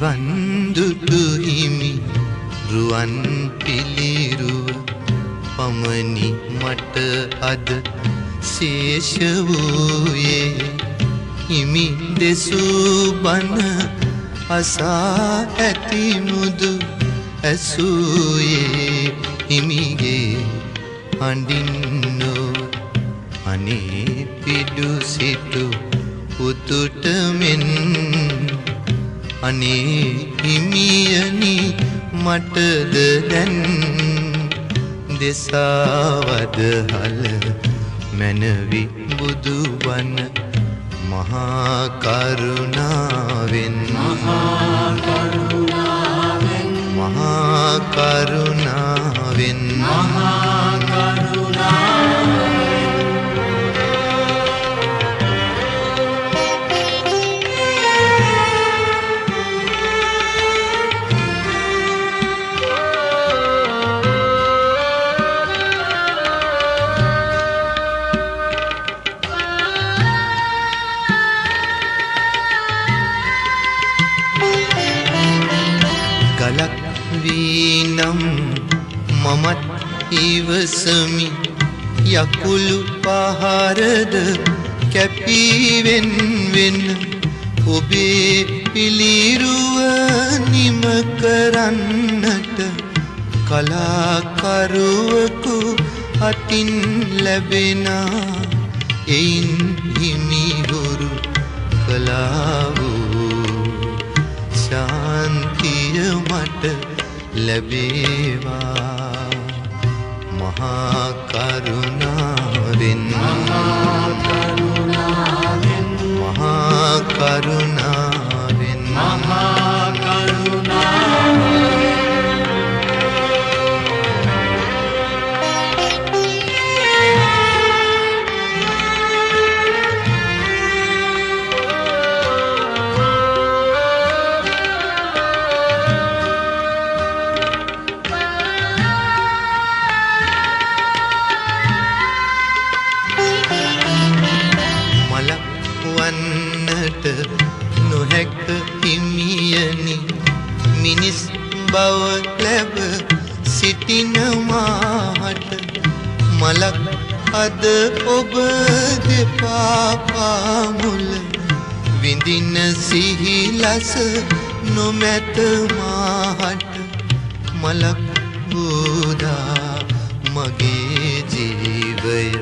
නිවන් දුටු හිමි රුවන් පිළිරුව පමණි මට අද ශේෂ වූයේ හිමි දෙසූ බණ අසා ඇති මුදු ඇසූයේ හිමිගේ හඬින්නෝ අනේ පිඩු සිටු පුතුට මෙන් අනේ හිමියනි මටද දැන් දෙසාවද හල මැනවි බුදු වන මහා කරුණාවෙන් මහා කරුණාවෙන් මහා කරුණාවෙන් මහා කරුණාවෙන් ගලක් වීනම් මමත් ඉවසමි යකුළු පහරද කැපීවෙන් වෙන ඔබේ පිළිරුව නිම කරන්නට කලාකරුවෙකු අතින් ලැබෙනා එයින් හිමිහුරු කලා වූ ශාන්තිය මට ලැබේවා මහා කරුණාවෙන් මහා කරුණාවෙන් මහා කරුණාවෙන් මහා කරුණාවෙන් වන්නට නොහැක හිමියනි මිනිස් බව ලැබ සිටින මාට මලක් අද ඔබ දෙපා පාමුල විඳින සිහිලස නොමැත මාට මලක් බුදා මගේ ජීවය